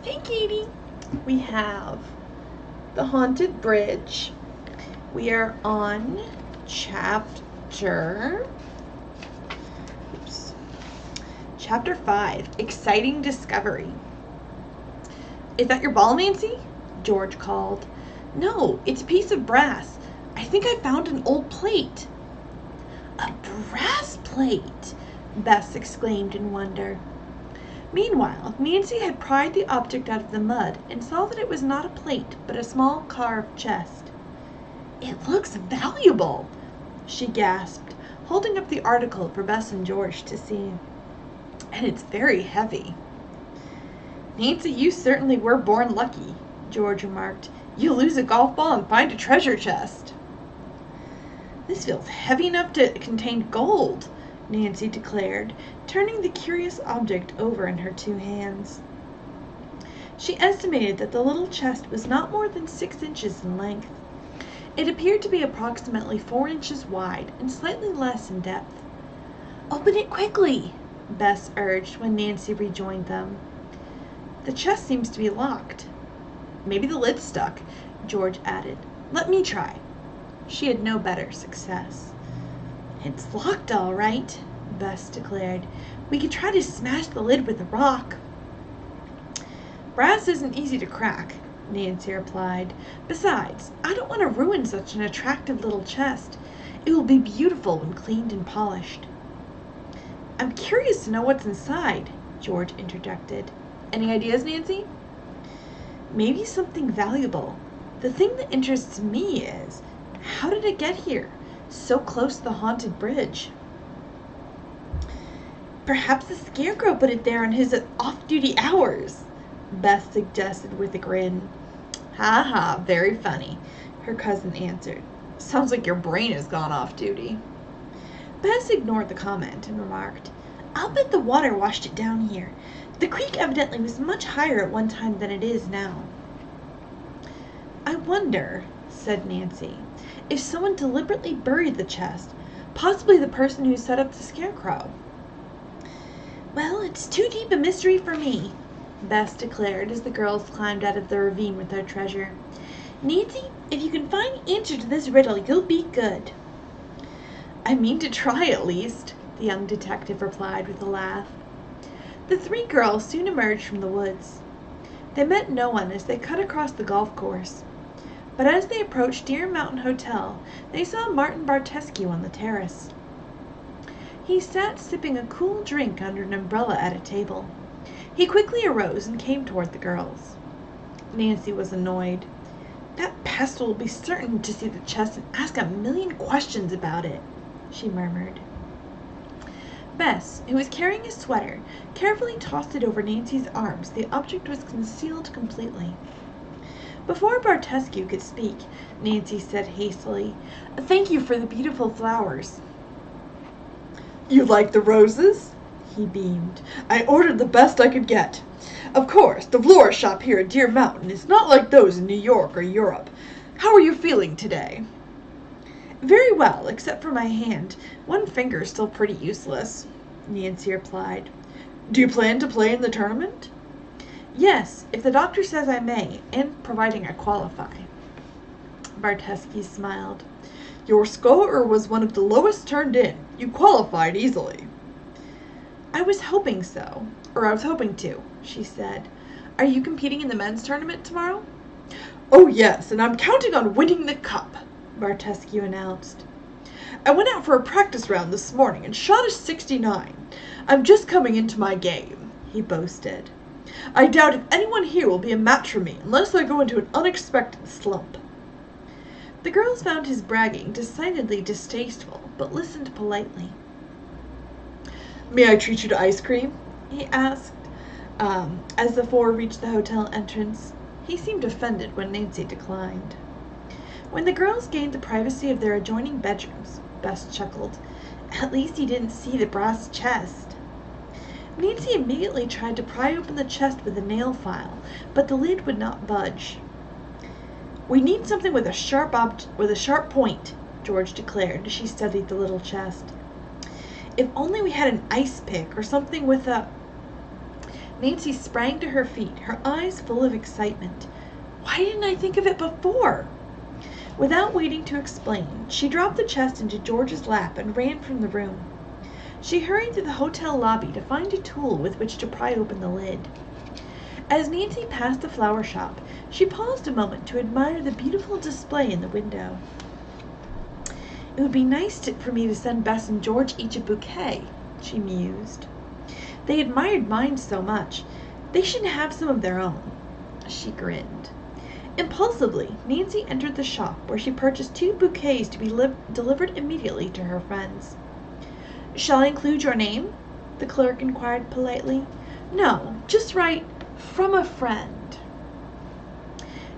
Hey, Katie. We have The Haunted Bridge. We are on chapter. Oops. Chapter 5 Exciting Discovery. Is that your ball, Nancy? George called. No, it's a piece of brass. I think I found an old plate. A brass plate! Bess exclaimed in wonder. Meanwhile, Nancy had pried the object out of the mud and saw that it was not a plate, but a small carved chest. It looks valuable, she gasped, holding up the article for Bess and George to see. And it's very heavy. Nancy, you certainly were born lucky, George remarked. You lose a golf ball and find a treasure chest. This feels heavy enough to contain gold, Nancy declared, turning the curious object over in her two hands. She estimated that the little chest was not more than 6 inches in length. It appeared to be approximately 4 inches wide and slightly less in depth. Open it quickly, Bess urged when Nancy rejoined them. The chest seems to be locked. Maybe the lid's stuck, George added. Let me try. She had no better success. It's locked all right, Bess declared. We could try to smash the lid with a rock. Brass isn't easy to crack, Nancy replied. Besides, I don't want to ruin such an attractive little chest. It will be beautiful when cleaned and polished. I'm curious to know what's inside, George interjected. Any ideas, Nancy? Maybe something valuable. The thing that interests me is, how did it get here? So close to the haunted bridge. Perhaps the scarecrow put it there on his off-duty hours, Beth suggested with a grin. Ha ha, very funny, her cousin answered. Sounds like your brain has gone off-duty. Bess ignored the comment and remarked, I'll bet the water washed it down here. The creek evidently was much higher at one time than it is now. I wonder, said Nancy, if someone deliberately buried the chest, possibly the person who set up the scarecrow. Well, it's too deep a mystery for me, Bess declared as the girls climbed out of the ravine with their treasure. Nancy, if you can find an answer to this riddle, you'll be good. I mean to try at least, the young detective replied with a laugh. The 3 girls soon emerged from the woods. They met no one as they cut across the golf course. But as they approached Deer Mountain Hotel, they saw Martin Bartescu on the terrace. He sat sipping a cool drink under an umbrella at a table. He quickly arose and came toward the girls. Nancy was annoyed. That pest will be certain to see the chest and ask a million questions about it, she murmured. Bess, who was carrying a sweater, carefully tossed it over Nancy's arms. The object was concealed completely. Before Bartescu could speak, Nancy said hastily, Thank you for the beautiful flowers. You like the roses? He beamed. I ordered the best I could get. Of course, the florist shop here at Deer Mountain is not like those in New York or Europe. How are you feeling today? Very well, except for my hand. One finger is still pretty useless, Nancy replied. Do you plan to play in the tournament? Yes, if the doctor says I may, and providing I qualify. Bartescu smiled. Your score was one of the lowest turned in. You qualified easily. I was hoping to, she said. Are you competing in the men's tournament tomorrow? Oh yes, and I'm counting on winning the cup, Bartescu announced. I went out for a practice round this morning and shot a 69. I'm just coming into my game, he boasted. I doubt if anyone here will be a match for me unless I go into an unexpected slump. The girls found his bragging decidedly distasteful, but listened politely. May I treat you to ice cream? He asked, as the 4 reached the hotel entrance. He seemed offended when Nancy declined. When the girls gained the privacy of their adjoining bedrooms, Bess chuckled. At least he didn't see the brass chest. Nancy immediately tried to pry open the chest with a nail file, but the lid would not budge. We need something with a sharp point, George declared as she studied the little chest. If only we had an ice pick or something with a... Nancy sprang to her feet, her eyes full of excitement. Why didn't I think of it before? Without waiting to explain, she dropped the chest into George's lap and ran from the room. She hurried to the hotel lobby to find a tool with which to pry open the lid. As Nancy passed the flower shop, she paused a moment to admire the beautiful display in the window. It would be nice for me to send Bess and George each a bouquet, she mused. They admired mine so much. They should have some of their own. She grinned. Impulsively, Nancy entered the shop, where she purchased 2 bouquets to be delivered immediately to her friends. Shall I include your name? The clerk inquired politely. No, just write, "From a friend."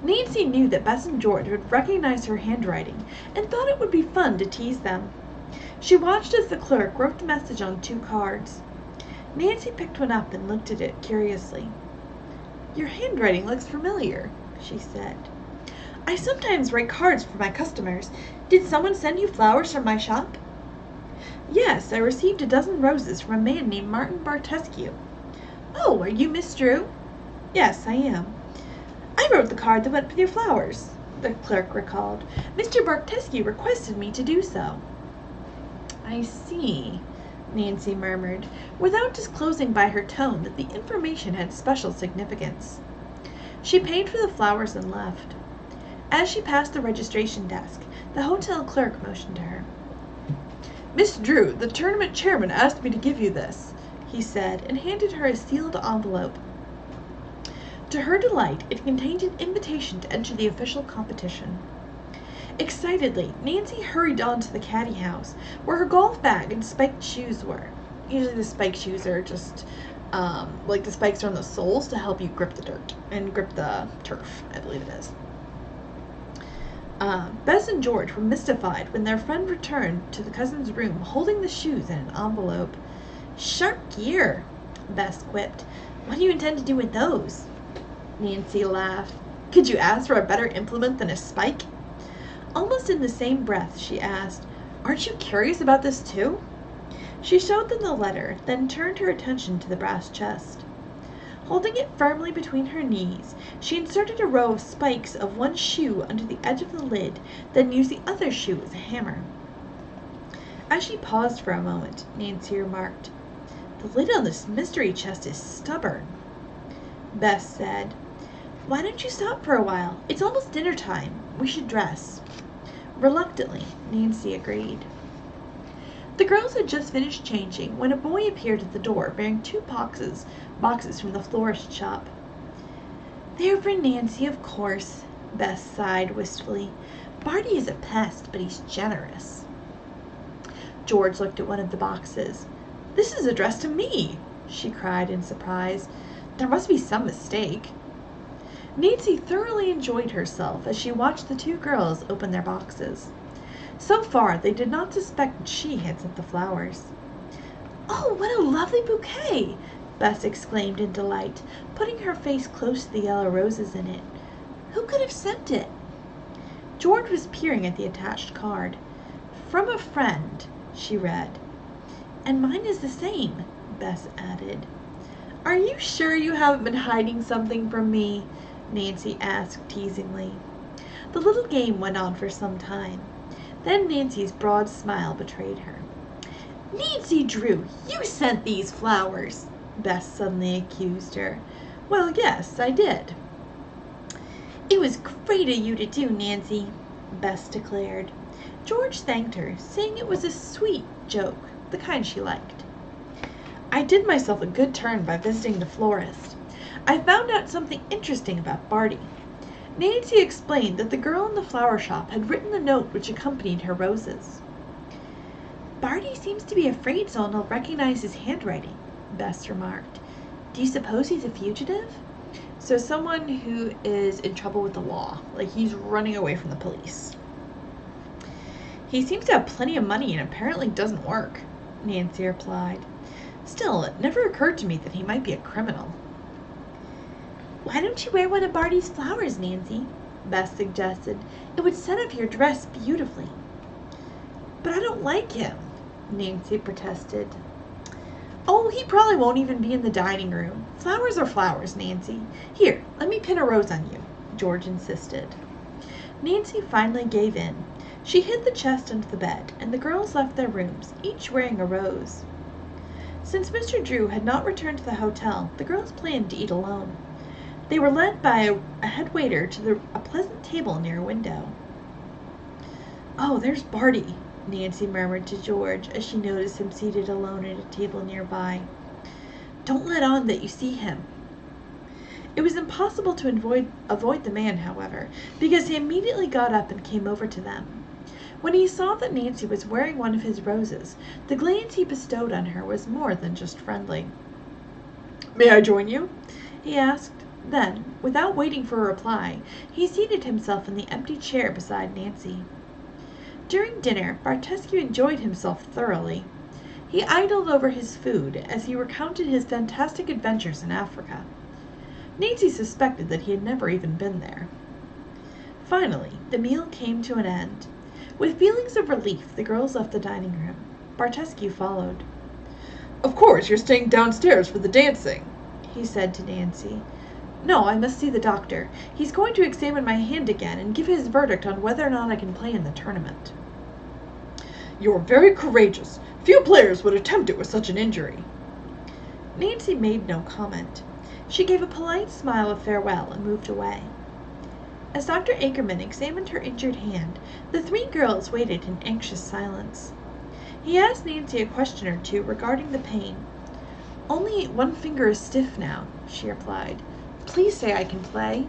Nancy knew that Bess and George would recognize her handwriting and thought it would be fun to tease them. She watched as the clerk wrote the message on 2 cards. Nancy picked one up and looked at it curiously. Your handwriting looks familiar, she said. I sometimes write cards for my customers. Did someone send you flowers from my shop? Yes, I received a dozen roses from a man named Martin Bartescu. Oh, are you Miss Drew? Yes, I am. I wrote the card that went with your flowers, the clerk recalled. Mr. Bartescu requested me to do so. I see, Nancy murmured, without disclosing by her tone that the information had special significance. She paid for the flowers and left. As she passed the registration desk, the hotel clerk motioned to her. Miss Drew, the tournament chairman asked me to give you this, he said, and handed her a sealed envelope. To her delight, it contained an invitation to enter the official competition. Excitedly, Nancy hurried on to the caddy house, where her golf bag and spiked shoes were. Usually the spiked shoes are just, like the spikes are on the soles to help you grip the dirt and grip the turf, I believe it is. Bess and George were mystified when their friend returned to the cousin's room holding the shoes in an envelope. Sharp gear, Bess quipped. What do you intend to do with those? Nancy laughed. Could you ask for a better implement than a spike? Almost in the same breath, she asked, Aren't you curious about this too? She showed them the letter, then turned her attention to the brass chest. Holding it firmly between her knees, she inserted a row of spikes of one shoe under the edge of the lid, then used the other shoe as a hammer. As she paused for a moment, Nancy remarked, The lid on this mystery chest is stubborn. Bess said, Why don't you stop for a while? It's almost dinner time. We should dress. Reluctantly, Nancy agreed. The girls had just finished changing when a boy appeared at the door bearing 2 boxes from the florist shop. They're for Nancy, of course, Bess sighed wistfully. Barty is a pest, but he's generous. George looked at one of the boxes. This is addressed to me, she cried in surprise. There must be some mistake. Nancy thoroughly enjoyed herself as she watched the 2 girls open their boxes. So far, they did not suspect that she had sent the flowers. Oh, what a lovely bouquet! Bess exclaimed in delight, putting her face close to the yellow roses in it. Who could have sent it? George was peering at the attached card. From a friend, she read. And mine is the same, Bess added. Are you sure you haven't been hiding something from me? Nancy asked teasingly. The little game went on for some time. Then Nancy's broad smile betrayed her. Nancy Drew, you sent these flowers, Bess suddenly accused her. Well, yes, I did. It was great of you to do, Nancy, Bess declared. George thanked her, saying it was a sweet joke, the kind she liked. I did myself a good turn by visiting the florist. I found out something interesting about Barty. Nancy explained that the girl in the flower shop had written the note which accompanied her roses. Barty seems to be afraid someone will recognize his handwriting, Bess remarked. Do you suppose he's a fugitive? So someone who is in trouble with the law, like he's running away from the police. He seems to have plenty of money and apparently doesn't work, Nancy replied. Still, it never occurred to me that he might be a criminal. Why don't you wear one of Barty's flowers, Nancy? Bess suggested. It would set off your dress beautifully. But I don't like him, Nancy protested. Oh, he probably won't even be in the dining room. Flowers are flowers, Nancy. Here, let me pin a rose on you, George insisted. Nancy finally gave in. She hid the chest under the bed, and the girls left their rooms, each wearing a rose. Since Mr. Drew had not returned to the hotel, the girls planned to eat alone. They were led by a head waiter to a pleasant table near a window. "Oh, there's Barty," Nancy murmured to George as she noticed him seated alone at a table nearby. "Don't let on that you see him." It was impossible to avoid the man, however, because he immediately got up and came over to them. When he saw that Nancy was wearing one of his roses, the glance he bestowed on her was more than just friendly. "May I join you?" he asked. Then, without waiting for a reply, he seated himself in the empty chair beside Nancy. During dinner, Bartescu enjoyed himself thoroughly. He idled over his food as he recounted his fantastic adventures in Africa. Nancy suspected that he had never even been there. Finally, the meal came to an end. With feelings of relief, the girls left the dining room. Bartescu followed. "Of course you're staying downstairs for the dancing," he said to Nancy. "No, I must see the doctor. He's going to examine my hand again and give his verdict on whether or not I can play in the tournament." "You're very courageous. Few players would attempt it with such an injury." Nancy made no comment. She gave a polite smile of farewell and moved away. As Dr. Ackerman examined her injured hand, the three girls waited in anxious silence. He asked Nancy a question or two regarding the pain. "Only one finger is stiff now," she replied. "Please say I can play."